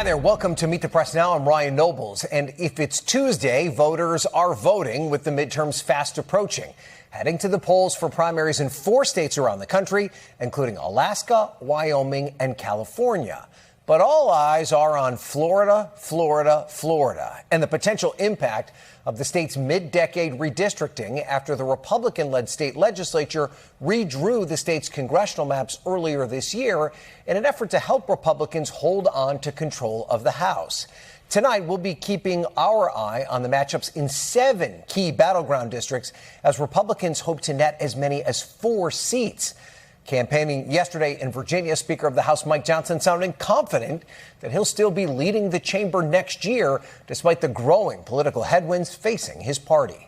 there. Welcome to Meet the Press Now. I'm Ryan Nobles. And if it's Tuesday, voters are voting with the midterms fast approaching, heading to the polls for primaries in 4 states around the country, including Alaska, Wyoming, and California. But all eyes are on Florida, and the potential impact of the state's mid-decade redistricting after the Republican-led state legislature redrew the state's congressional maps earlier this year in an effort to help Republicans hold on to control of the House. Tonight, we'll be keeping our eye on the matchups in 7 key battleground districts as Republicans hope to net as many as 4 seats. Campaigning yesterday in Virginia, Speaker of the House Mike Johnson sounding confident that he'll still be leading the chamber next year, despite the growing political headwinds facing his party.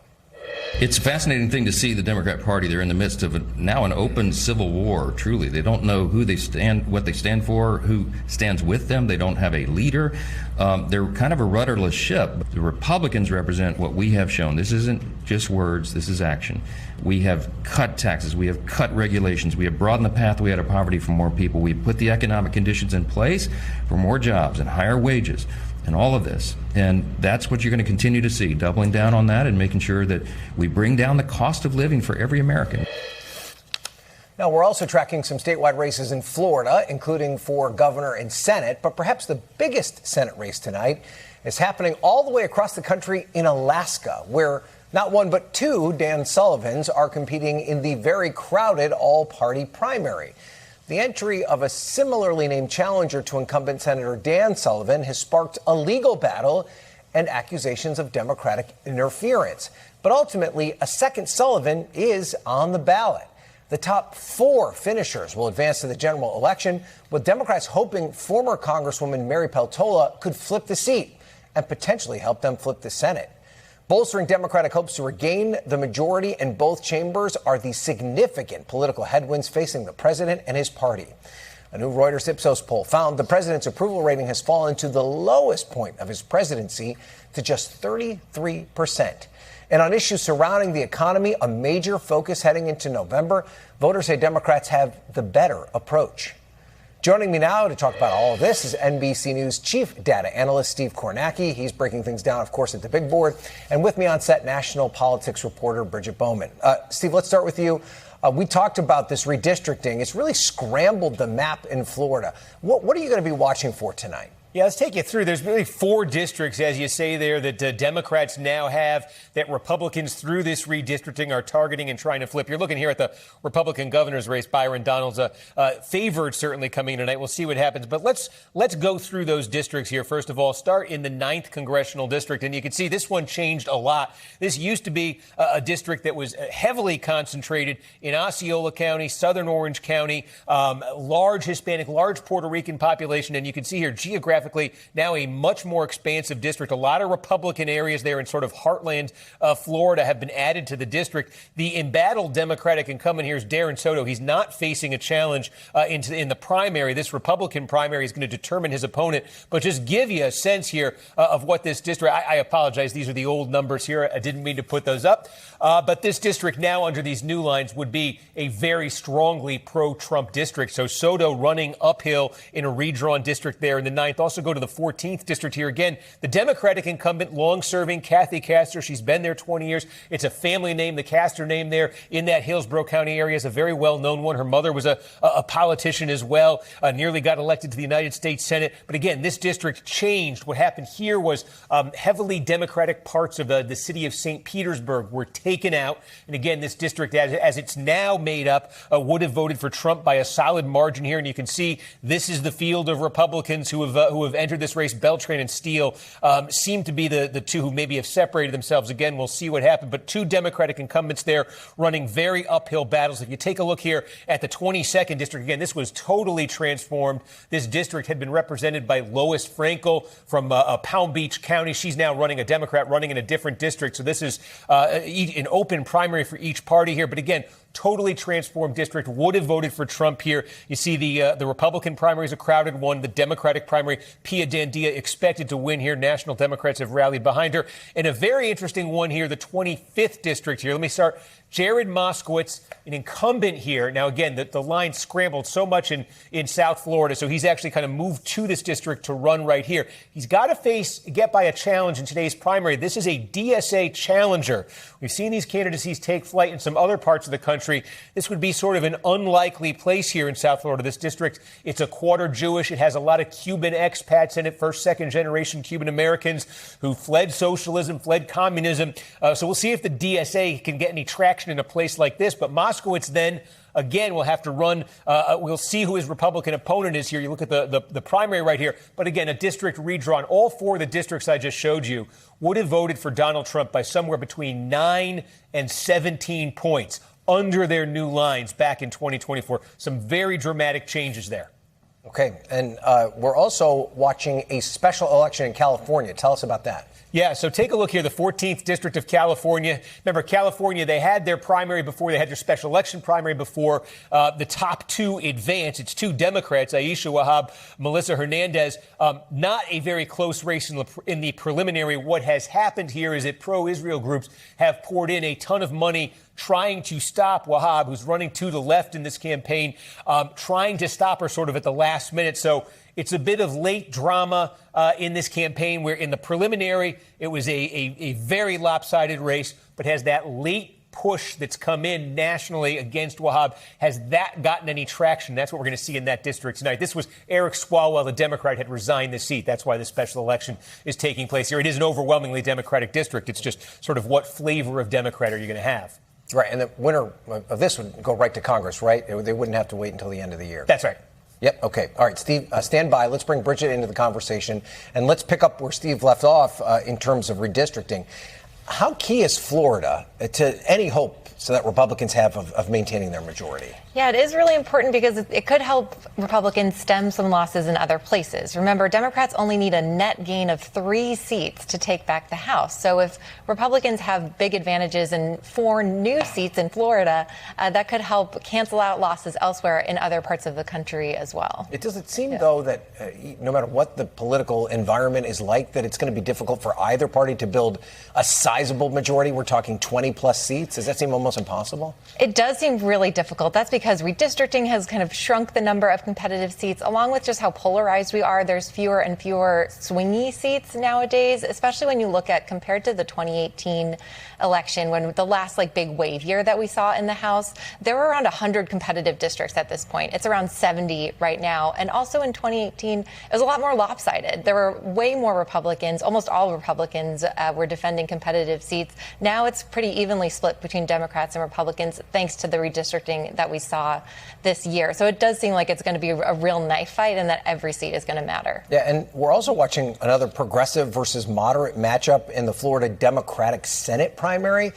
It's a fascinating thing to see the Democrat Party. They're in the midst of now an open civil war, truly. They don't know who they stand, what they stand for, who stands with them. They don't have a leader. They're kind of a rudderless ship. The Republicans represent what we have shown. This isn't just words. This is action. We have cut taxes. We have cut regulations. We have broadened the pathway out of poverty for more people. We put the economic conditions in place for more jobs and higher wages and all of this. And that's what you're going to continue to see, doubling down on that and making sure that we bring down the cost of living for every American. Now, we're also tracking some statewide races in Florida, including for governor and Senate. But perhaps the biggest Senate race tonight is happening all the way across the country in Alaska, where not one but 2 Dan Sullivans are competing in the very crowded all-party primary. The entry of a similarly named challenger to incumbent Senator Dan Sullivan has sparked a legal battle and accusations of Democratic interference. But ultimately, a second Sullivan is on the ballot. The top 4 finishers will advance to the general election, with Democrats hoping former Congresswoman Mary Peltola could flip the seat and potentially help them flip the Senate. Bolstering Democratic hopes to regain the majority in both chambers are the significant political headwinds facing the president and his party. A new Reuters Ipsos poll found the president's approval rating has fallen to the lowest point of his presidency to just 33%. And on issues surrounding the economy, a major focus heading into November, voters say Democrats have the better approach. Joining me now to talk about all of this is NBC News chief data analyst Steve Kornacki. He's breaking things down, of course, at the big board. And with me on set, national politics reporter Bridget Bowman. Steve, let's start with you. We talked about this redistricting. It's really scrambled the map in Florida. What are you going to be watching for tonight? Yeah, let's take you through. There's really 4 districts, as you say there, that Democrats now have that Republicans through this redistricting are targeting and trying to flip. You're looking here at the Republican governor's race. Byron Donalds favored certainly coming in tonight. We'll see what happens. But let's go through those districts here. First of all, start in the 9th congressional district. And you can see this one changed a lot. This used to be a district that was heavily concentrated in Osceola County, Southern Orange County, large Hispanic, large Puerto Rican population. And you can see here geographically now a much more expansive district. A lot of Republican areas there in sort of heartland Florida have been added to the district. The embattled Democratic incumbent here is Darren Soto. He's not facing a challenge in the primary. This Republican primary is going to determine his opponent. But just give you a sense here of what this district, I apologize, these are the old numbers here. I didn't mean to put those up. But this district now under these new lines would be a very strongly pro-Trump district. So Soto running uphill in a redrawn district there in the 9th. Also go to the 14th district here. Again, the Democratic incumbent, long-serving Kathy Castor. She's been there 20 years. It's a family name. The Castor name there in that Hillsborough County area is a very well-known one. Her mother was a politician as well, nearly got elected to the United States Senate. But again, this district changed. What happened here was heavily Democratic parts of the city of St. Petersburg were taken out. And again, this district, as it's now made up, would have voted for Trump by a solid margin here. And you can see this is the field of Republicans who have entered this race. Beltran and Steele seem to be the 2 who maybe have separated themselves. Again, we'll see what happens. But 2 Democratic incumbents there running very uphill battles. If you take a look here at the 22nd district, again, this was totally transformed. This district had been represented by Lois Frankel from Palm Beach County. She's now running a Democrat running in a different district. So this is an open primary for each party here. But again, totally transformed district, would have voted for Trump here. You see the Republican primary is a crowded one. The Democratic primary, Pia Dandia expected to win here. National Democrats have rallied behind her. And a very interesting one here, the 25th district here. Let me start. Jared Moskowitz, an incumbent here. Now, again, the line scrambled so much in South Florida, so he's actually kind of moved to this district to run right here. He's got to get by a challenge in today's primary. This is a DSA challenger. We've seen these candidacies take flight in some other parts of the country. This would be sort of an unlikely place here in South Florida. This district, it's a quarter Jewish. It has a lot of Cuban expats in it, first, second generation Cuban Americans who fled socialism, fled communism. So we'll see if the DSA can get any traction in a place like this. But Moskowitz then, again, will have to run. We'll see who his Republican opponent is here. You look at the primary right here. But again, a district redrawn. All four of the districts I just showed you would have voted for Donald Trump by somewhere between 9 and 17 points under their new lines back in 2024. Some very dramatic changes there. Okay. And we're also watching a special election in California. Tell us about that. Yeah, so take a look here, the 14th District of California. Remember, California, they had their primary before, they had their special election primary before. The top two advance. It's two Democrats, Aisha Wahab, Melissa Hernandez. Not a very close race in the preliminary. What has happened here is that pro-Israel groups have poured in a ton of money trying to stop Wahab, who's running to the left in this campaign, trying to stop her sort of at the last minute. So it's a bit of late drama in this campaign where in the preliminary, it was a very lopsided race, but has that late push that's come in nationally against Wahab. Has that gotten any traction? That's what we're going to see in that district tonight. This was Eric Swalwell, the Democrat, had resigned the seat. That's why the special election is taking place here. It is an overwhelmingly Democratic district. It's just sort of what flavor of Democrat are you going to have? Right. And the winner of this would go right to Congress, right? They wouldn't have to wait until the end of the year. That's right. Yep. Okay. All right, Steve, stand by. Let's bring Bridget into the conversation, and let's pick up where Steve left off in terms of redistricting. How key is Florida to any hope so that Republicans have of maintaining their majority? Yeah, it is really important because it could help Republicans stem some losses in other places. Remember, Democrats only need a net gain of 3 seats to take back the House. So if Republicans have big advantages in 4 new seats in Florida, that could help cancel out losses elsewhere in other parts of the country as well. Does it seem, though, that no matter what the political environment is like, that it's going to be difficult for either party to build a sizable majority? We're talking 20-plus seats. Does that seem almost impossible? It does seem really difficult. That's because redistricting has kind of shrunk the number of competitive seats, along with just how polarized we are. There's fewer and fewer swingy seats nowadays, especially when you look at compared to the 2018 election, when the last big wave year that we saw in the House, there were around 100 competitive districts at this point. It's around 70 right now. And also in 2018, it was a lot more lopsided. There were way more Republicans. Almost all Republicans were defending competitive seats. Now it's pretty evenly split between Democrats and Republicans, thanks to the redistricting that we saw this year. So it does seem like it's going to be a real knife fight and that every seat is going to matter. Yeah, and we're also watching another progressive versus moderate matchup in the Florida Democratic Senate primary.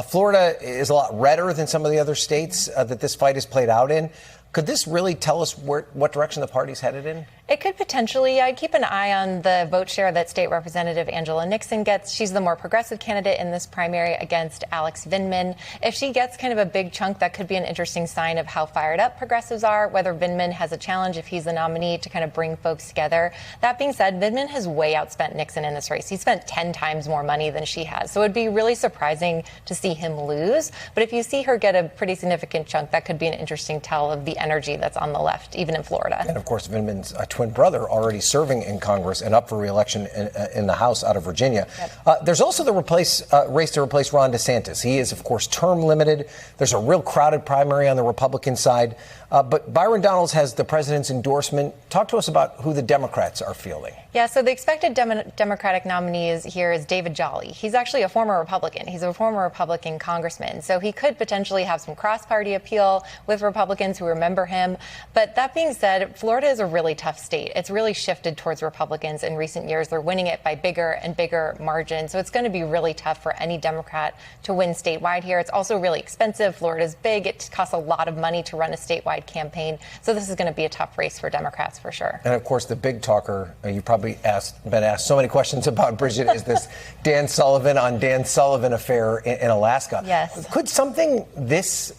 Florida is a lot redder than some of the other states that this fight is played out in. Could this really tell us what direction the party's headed in? It could potentially. I'd keep an eye on the vote share that State Representative Angela Nixon gets. She's the more progressive candidate in this primary against Alex Vindman. If she gets kind of a big chunk, that could be an interesting sign of how fired up progressives are, whether Vindman has a challenge if he's the nominee to kind of bring folks together. That being said, Vindman has way outspent Nixon in this race. He spent 10 times more money than she has. So it'd be really surprising to see him lose. But if you see her get a pretty significant chunk, that could be an interesting tell of the energy that's on the left, even in Florida. And of course, Vindman's twin brother already serving in Congress and up for re-election in the House out of Virginia. Yep. There's also the race to replace Ron DeSantis. He is, of course, term limited. There's a real crowded primary on the Republican side. But Byron Donalds has the president's endorsement. Talk to us about who the Democrats are fielding. Yeah, so the expected Democratic nominee here is David Jolly. He's actually a former Republican. He's a former Republican congressman. So he could potentially have some cross-party appeal with Republicans who remember remember him. But that being said, Florida is a really tough state. It's really shifted towards Republicans in recent years. They're winning it by bigger and bigger margins. So it's going to be really tough for any Democrat to win statewide here. It's also really expensive. Florida's big. It costs a lot of money to run a statewide campaign. So this is going to be a tough race for Democrats for sure. And of course, the big talker, you probably been asked so many questions about, Bridget, is this Dan Sullivan on Dan Sullivan affair in Alaska. Yes. Could something this,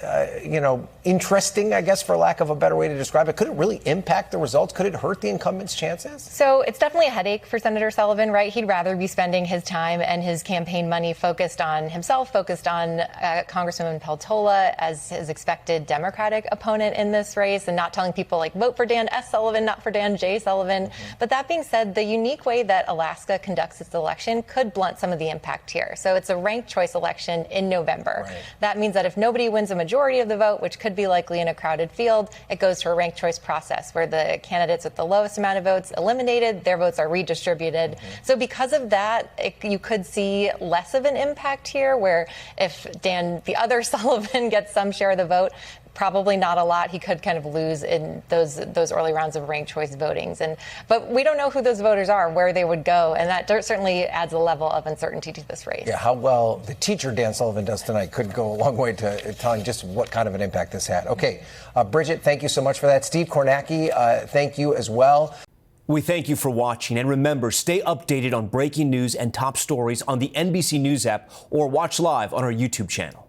interesting, I guess, for lack of a better way to describe it, could it really impact the results? Could it hurt the incumbent's chances? So it's definitely a headache for Senator Sullivan, right? He'd rather be spending his time and his campaign money focused on himself, focused on Congresswoman Peltola as his expected Democratic opponent in this race, and not telling people like vote for Dan S. Sullivan, not for Dan J. Sullivan. But that being said, the unique way that Alaska conducts its election could blunt some of the impact here. So it's a ranked choice election in November. Right. That means that if nobody wins a majority of the vote, which could be likely in a crowded field, it goes to a ranked choice process where the candidates with the lowest amount of votes eliminated, their votes are redistributed. So because of that, you could see less of an impact here, where if Dan, the other Sullivan, gets some share of the vote, probably not a lot. He could kind of lose in those early rounds of ranked choice votings. But we don't know who those voters are, where they would go, and that certainly adds a level of uncertainty to this race. Yeah, how well the teacher Dan Sullivan does tonight could go a long way to telling just what kind of an impact this had. Okay, Bridget, thank you so much for that. Steve Kornacki, thank you as well. We thank you for watching, and remember, stay updated on breaking news and top stories on the NBC News app or watch live on our YouTube channel.